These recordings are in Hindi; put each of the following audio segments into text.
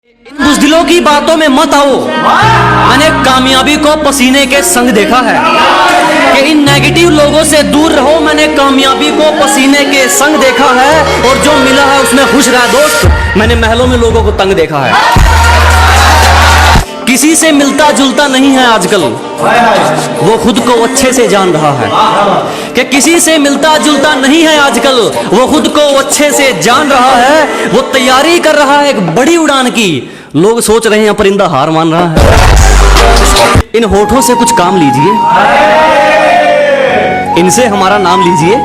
इन बुज़दिलों की बातों में मत आओ। मैंने कामयाबी को पसीने के संग देखा है कि इन नेगेटिव लोगों से दूर रहो। मैंने कामयाबी को पसीने के संग देखा है और जो मिला है उसमें खुश रहा दोस्त। मैंने महलों में लोगों को तंग देखा है। किसी से मिलता जुलता नहीं है आजकल, वो खुद को अच्छे से जान रहा है कि किसी से मिलता जुलता नहीं है आजकल, वो खुद को अच्छे से जान रहा है। वो तैयारी कर रहा है एक बड़ी उड़ान की। लोग सोच रहे हैं परिंदा हार मान रहा है। इन होठों से कुछ काम लीजिए, इनसे हमारा नाम लीजिए।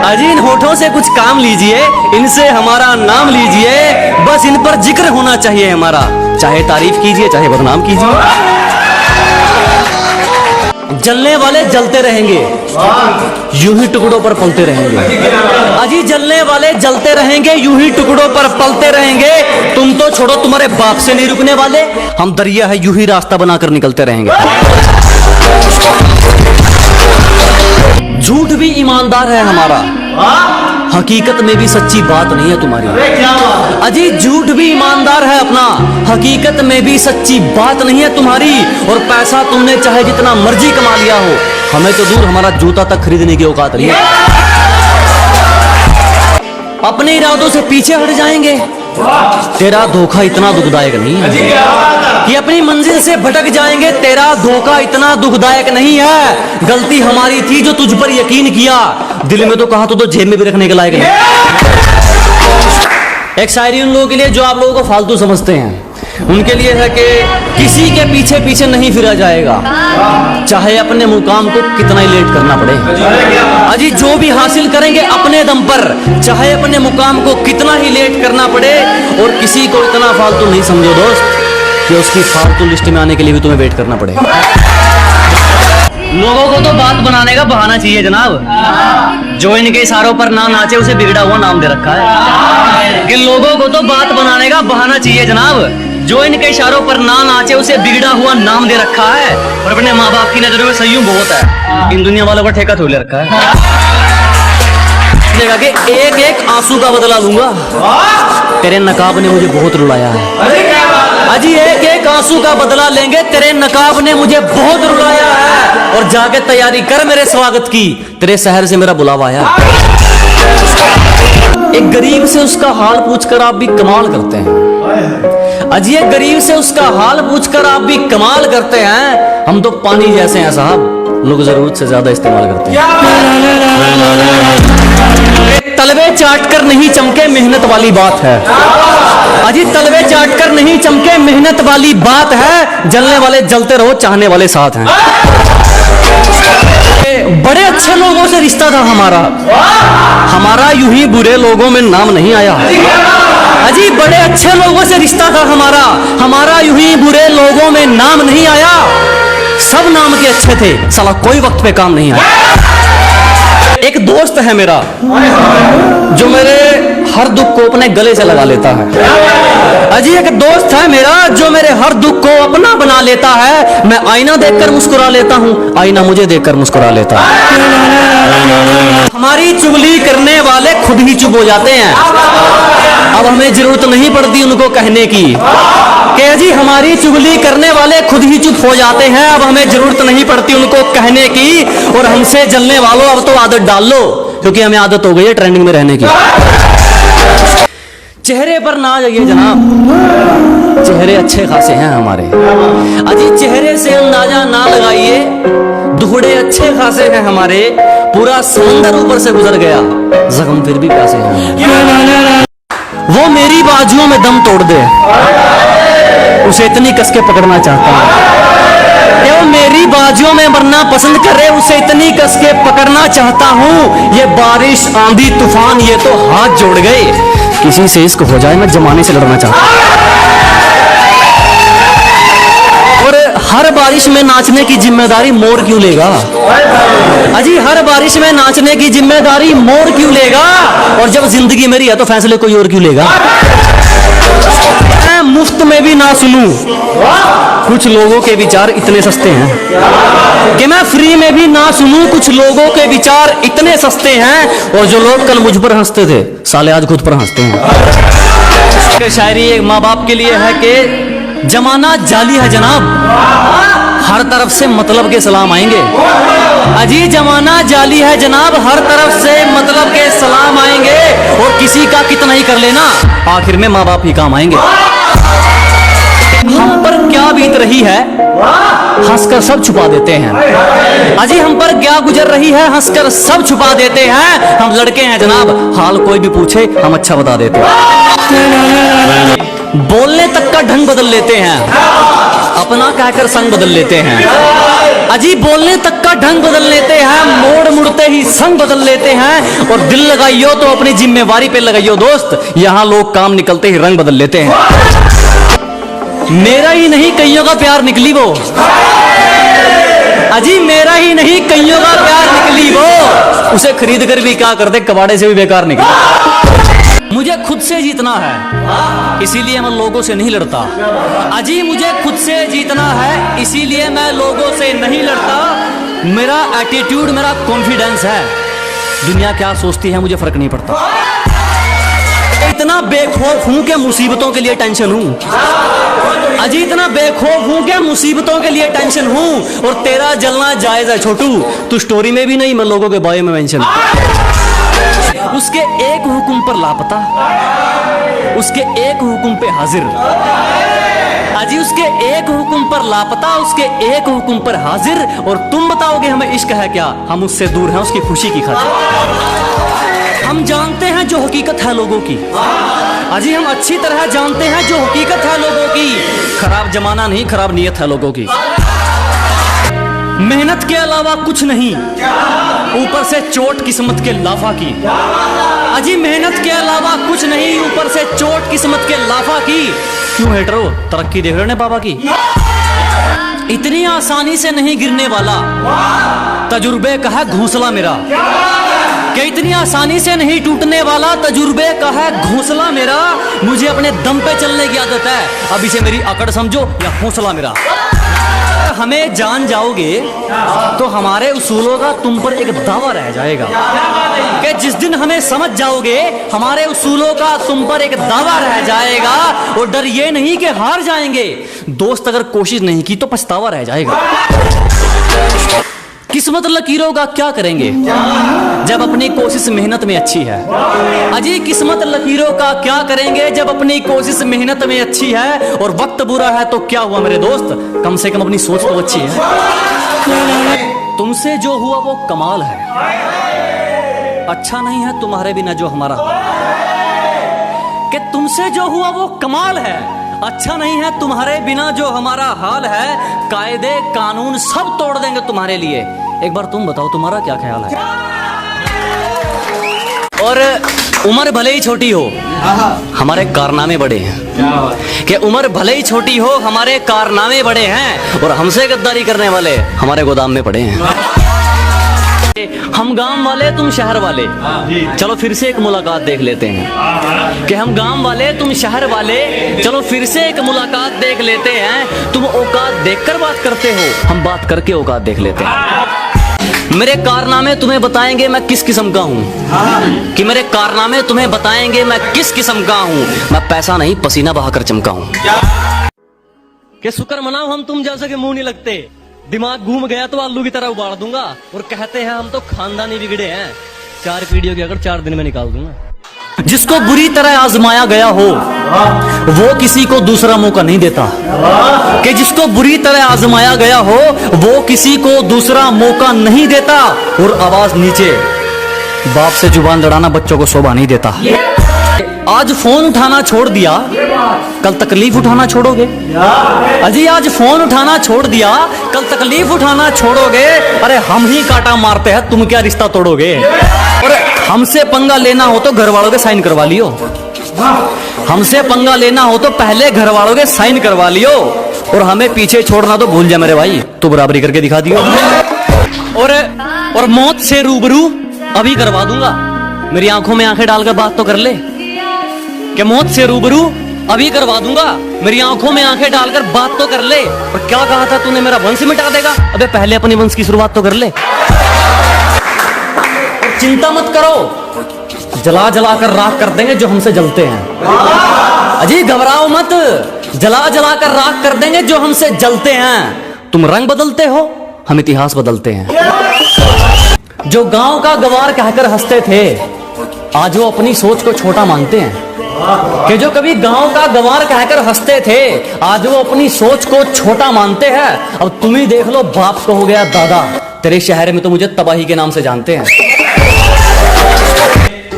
अजी इन होठों से कुछ काम लीजिए, इनसे हमारा नाम लीजिए। बस इन पर जिक्र होना चाहिए हमारा, चाहे तारीफ कीजिए चाहे बदनाम कीजिए। जलने वाले जलते रहेंगे, यूं ही टुकड़ों पर पलते रहेंगे। अजी जलने वाले जलते रहेंगे, यूं ही टुकड़ों पर पलते रहेंगे। तुम तो छोड़ो, तुम्हारे बाप से नहीं रुकने वाले। हम दरिया है, यूं ही रास्ता बनाकर निकलते रहेंगे। झूठ भी ईमानदार है हमारा, हकीकत में भी सच्ची बात नहीं है तुम्हारी। अजी झूठ भी ईमानदार है अपना, हकीकत में भी सच्ची बात नहीं है तुम्हारी। और पैसा तुमने चाहे जितना मर्जी कमा लिया हो, हमें तो दूर हमारा जूता तक खरीदने की औकात नहीं है। अपने इरादों से पीछे हट जाएंगे। तेरा धोखा इतना दुखदायक नहीं है कि अपनी मंजिल से भटक जाएंगे। तेरा धोखा इतना दुखदायक नहीं है। गलती हमारी थी जो तुझ पर यकीन किया। दिल में तो कहा तो जेब में भी रखने के लायक नहीं। एक शायरी उन लोगों के लिए जो आप लोगों को फालतू समझते हैं, उनके लिए है कि किसी के पीछे पीछे नहीं फिरा जाएगा, चाहे अपने मुकाम को कितना ही लेट करना पड़े। अजी जो भी हासिल करेंगे अपने दम पर, चाहे अपने मुकाम को कितना ही लेट करना पड़े। और किसी को इतना फालतू नहीं समझो दोस्त कि उसकी फालतू लिस्ट में आने के लिए भी तुम्हें वेट करना पड़े। लोगों को तो बात बनाने का बहाना चाहिए जनाब। जो इनके इशारों पर ना नाचे उसे बिगड़ा हुआ नाम दे रखा है। कि लोगों को तो बात बनाने का बहाना चाहिए जनाब। जो इनके इशारों पर ना नाचे उसे बिगड़ा हुआ नाम दे रखा है। और अपने माँ बाप की नजरों में संयम बहुत है। इन दुनिया वालों का ठेका थोड़ ले रखा है कि एक एक आंसू का बदला लूंगा। तेरे नकाब ने मुझे बहुत रुलाया है। अजी एक एक आंसू का बदला लेंगे, तेरे नकाब ने मुझे बहुत रुलाया है। और जाके तैयारी कर मेरे स्वागत की, तेरे शहर से मेरा बुलावा आया। एक गरीब से उसका हाल पूछकर आप भी कमाल करते हैं। अजी एक गरीब से उसका हाल पूछकर आप भी कमाल करते हैं। हम तो पानी जैसे हैं साहब, लोग जरूरत से ज्यादा इस्तेमाल करते हैं। तलवे चाट कर नहीं चमके मेहनत वाली बात है। अजी तलवे चाट कर नहीं चमके मेहनत वाली बात है। जलने वाले जलते रहो, चाहने वाले साथ हैं। बड़े अच्छे लोगों से रिश्ता था हमारा यूं ही बुरे लोगों में नाम नहीं आया। अजी बड़े अच्छे लोगों से रिश्ता था हमारा यूं ही बुरे लोगों में नाम नहीं आया। सब नाम के अच्छे थे, साला कोई वक्त पे काम नहीं आया। एक दोस्त है मेरा जो मेरे हर दुख को अपने गले से लगा लेता है। अजी एक दोस्त है मेरा जो मेरे हर दुख को अपना बना लेता है। मैं आईना देखकर मुस्कुरा लेता हूँ, आईना मुझे देखकर मुस्कुरा लेता है। हमारी चुगली करने वाले खुद ही चुप हो जाते हैं। अब हमें जरूरत नहीं पड़ती उनको कहने की कि जी हमारी चुगली करने वाले खुद ही चुप हो जाते हैं। अब हमें जरूरत नहीं पड़ती उनको कहने की। और हमसे जलने वालों अब तो आदत डाल लो, क्योंकि हमें आदत हो गई है ट्रेंडिंग में रहने की। चेहरे पर ना जाइए जनाब, चेहरे अच्छे खासे हैं हमारे। अजी चेहरे से अंदाजा ना लगाइए, दुहड़े अच्छे खासे हैं हमारे। पूरा समंदर ऊपर से गुजर गया, जख्म फिर भी प्यासे हैं। वो मेरी बाजुओं में दम तोड़ दे, उसे इतनी कस के पकड़ना चाहता हूँ। वो मेरी बाजुओं में मरना पसंद करे, उसे इतनी कस के पकड़ना चाहता हूँ। ये बारिश आंधी तूफान ये तो हाथ जोड़ गए, किसी से इश्क हो जाए मैं जमाने से लड़ना चाहता हूँ। और हर बारिश में नाचने की जिम्मेदारी मोर क्यों लेगा? अजी हर बारिश में नाचने की जिम्मेदारी मोर क्यों लेगा? और जब जिंदगी मेरी है तो फैसले कोई और क्यों लेगा? मैं मुफ्त में भी ना सुनूं, कुछ लोगों के विचार इतने सस्ते हैं कि मैं फ्री में भी ना सुनूं। कुछ लोगों के विचार इतने सस्ते हैं, और जो लोग कल मुझ पर हंसते थे साले आज खुद पर हंसते हैं। शायरी एक माँ बाप के लिए है कि जमाना जाली है जनाब, हर तरफ से मतलब के सलाम आएंगे। अजी जमाना जाली है जनाब, हर तरफ से मतलब के सलाम आएंगे, और किसी का कितना ही कर लेना, आखिर में माँ बाप ही काम आएंगे। हम पर क्या बीत रही है, हंसकर सब छुपा देते हैं। अजी हम पर क्या गुजर रही है, हंसकर सब छुपा देते हैं। हम लड़के हैं जनाब, हाल कोई भी पूछे हम अच्छा बता देते हैं। बोलने तक का ढंग बदल लेते हैं, अपना कहकर संग बदल लेते हैं। अजी बोलने तक का ढंग बदल लेते हैं, मोड़ मुड़ते ही संग बदल लेते हैं। और दिल लगाइयो तो अपनी जिम्मेवारी पे लगाइयो दोस्त, यहाँ लोग काम निकलते ही रंग बदल लेते हैं। मेरा ही नहीं कईयों का प्यार निकली वो, अजी मेरा ही नहीं कईयों का प्यार निकली वो, उसे खरीद कर भी क्या करते, कबाड़े से भी बेकार निकली। मुझे खुद से जीतना है, इसीलिए मैं लोगों से नहीं लड़ता। अजी मुझे खुद से जीतना है, इसीलिए मैं लोगों से नहीं लड़ता। मेरा एटीट्यूड, मेरा कॉन्फिडेंस है, दुनिया क्या सोचती है मुझे फर्क नहीं पड़ता। इतना बेखौफ हूं कि मुसीबतों के लिए टेंशन हूं। अजी इतना बेखौफ हूं कि मुसीबतों के लिए टेंशन हूं। और तेरा जलना जायज है छोटू, तू स्टोरी में भी नहीं, मैं लोगों के बारे में मेंशन। उसके एक हुक्म पर लापता, उसके एक हुक्म पे हाजिर। अजी उसके एक हुक्म पर लापता, उसके एक हुक्म पर हाजिर। और तुम बताओगे हमें इश्क है क्या, हम उससे दूर हैं उसकी खुशी की खातिर। हम जानते हैं जो हकीकत है लोगों की, अजी हम अच्छी तरह जानते हैं जो हकीकत है लोगों की। खराब जमाना नहीं, खराब नीयत है लोगों की। मेहनत के अलावा कुछ नहीं, ऊपर से चोट किस्मत के लाफा की। अजी मेहनत के अलावा कुछ नहीं, ऊपर से चोट किस्मत के लाफा की। क्यों हेटरो, तरक्की देख रहे हैं बाबा की। इतनी आसानी से नहीं गिरने वाला, तजुर्बे का है घोंसला मेरा। कि इतनी आसानी से नहीं टूटने वाला, तजुर्बे का है घोंसला मेरा। मुझे अपने दम पे चलने की आदत है, अब इसे मेरी अकड़ समझो या हौसला मेरा। हमें जान जाओगे तो हमारे उसूलों का तुम पर एक दावा रह जाएगा। कि जिस दिन हमें समझ जाओगे, हमारे उसूलों का तुम पर एक दावा रह जाएगा। और डर ये नहीं कि हार जाएंगे, दोस्त अगर कोशिश नहीं की तो पछतावा रह जाएगा। किस्मत लकीरों का क्या करेंगे जब अपनी कोशिश मेहनत में अच्छी है। अजी किस्मत लकीरों का क्या करेंगे जब अपनी कोशिश मेहनत में अच्छी है। और वक्त बुरा है तो क्या हुआ मेरे दोस्त, कम से कम अपनी सोच तो अच्छी है। तुमसे जो हुआ वो कमाल है, अच्छा नहीं है तुम्हारे बिना जो हमारा। कि तुमसे जो हुआ वो कमाल है, अच्छा नहीं है तुम्हारे बिना जो हमारा हाल है। कायदे कानून सब तोड़ देंगे तुम्हारे लिए। एक बार तुम बताओ तुम्हारा क्या ख्याल है। और उम्र भले ही छोटी हो, हमारे कारनामे बड़े हैं। कि उम्र भले ही छोटी हो, हमारे कारनामे बड़े हैं। और हमसे गद्दारी करने वाले हमारे गोदाम में पड़े हैं। हम गांव वाले तुम शहर वाले, चलो फिर से एक मुलाकात देख लेते हैं। कि हम गांव वाले तुम शहर वाले, चलो फिर से एक मुलाकात देख लेते हैं। तुम औकात देखकर बात करते हो, हम बात करके औकात देख लेते हैं। मेरे कारनामे तुम्हें बताएंगे मैं किस किस्म का हूँ। कि मेरे कारनामे तुम्हें बताएंगे मैं किस किस्म का हूँ। मैं पैसा नहीं पसीना बहाकर चमका हूँ। कि शुक्र मनाओ हम तुम जैसे के मुंह नहीं लगते, दिमाग घूम गया तो आलू की तरह उबाल दूंगा। और कहते हैं हम तो खानदानी बिगड़े हैं, 4 पीढ़ियों की अगर 4 दिन में निकाल दूंगा। जिसको बुरी तरह आजमाया गया हो वो किसी को दूसरा मौका नहीं देता। कि जिसको बुरी तरह आजमाया गया हो वो किसी को दूसरा मौका नहीं देता। और आवाज नीचे, बाप से जुबान लड़ाना बच्चों को शोभा नहीं देता। आज फोन उठाना छोड़ दिया, कल तकलीफ उठाना छोड़ोगे। अजी आज फोन उठाना छोड़ दिया, कल तकलीफ उठाना छोड़ोगे। अरे हम ही कांटा मारते हैं, तुम क्या रिश्ता तोड़ोगे। और हमसे पंगा लेना हो तो घर वालों के साइन करवा लियो। हमसे पंगा लेना हो तो पहले घर वालों के साइन करवा लियो। और हमें पीछे छोड़ना तो भूल जा मेरे भाई, तू बराबरी करके दिखा दियो। और मौत से रूबरू अभी करवा दूंगा, मेरी आंखों में आंखें डालकर बात तो कर ले। कि मौत से रूबरू अभी करवा दूंगा, मेरी आंखों में आंखें डालकर बात तो कर ले। और क्या कहा था तूने, मेरा वंश मिटा देगा। अबे पहले अपने वंश की शुरुआत तो कर ले। चिंता मत करो, जला जला कर राख कर देंगे जो हमसे जलते हैं। अजी घबराओ मत, जला जला कर राख कर देंगे जो हमसे जलते हैं। तुम रंग बदलते हो, हम इतिहास बदलते हैं। जो गांव का गंवार कहकर हंसते थे, आज वो अपनी सोच को छोटा मानते हैं। कि जो कभी गांव का गंवार कहकर हंसते थे, आज वो अपनी सोच को छोटा मानते हैं। अब तुम ही देख लो, बाप को हो गया दादा, तेरे शहर में तो मुझे तबाही के नाम से जानते हैं।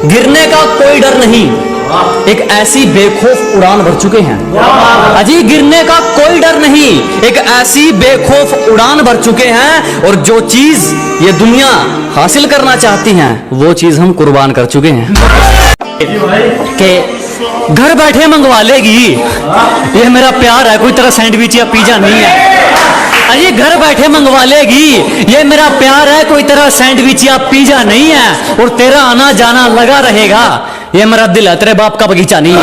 गिरने का कोई डर नहीं, एक ऐसी बेखौफ उड़ान भर चुके हैं। अजी गिरने का कोई डर नहीं, एक ऐसी बेखौफ उड़ान भर चुके हैं। और जो चीज ये दुनिया हासिल करना चाहती है, वो चीज हम कुर्बान कर चुके हैं। कि घर बैठे मंगवा लेगी, ये मेरा प्यार है, कोई तरह सैंडविच या पिज्जा नहीं है। अरे घर बैठे मंगवा लेगी, ये मेरा प्यार है, कोई तरह सैंडविच या पिज्जा नहीं है। और तेरा आना जाना लगा रहेगा, ये मेरा दिल है, तेरे बाप का बगीचा नहीं है।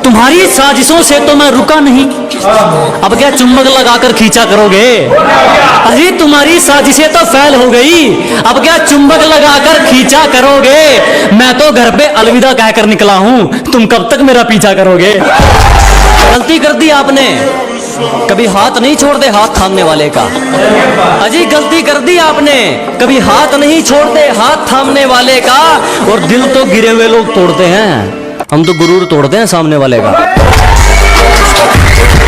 तुम्हारी साजिशों से तो मैं रुका नहीं, अब क्या चुम्बक लगाकर खींचा करोगे? अरे तुम्हारी साजिशें तो फैल हो गई, अब क्या चुम्बक लगाकर खींचा करोगे? मैं तो घर पे अलविदा कहकर निकला हूं, तुम कब तक मेरा पीछा करोगे? गलती कर दी आपने, कभी हाथ नहीं छोड़ते हाथ थामने वाले का। अजी गलती कर दी आपने, कभी हाथ नहीं छोड़ते हाथ थामने वाले का। और दिल तो गिरे हुए लोग तोड़ते हैं, हम तो गुरूर तोड़ते हैं सामने वाले का।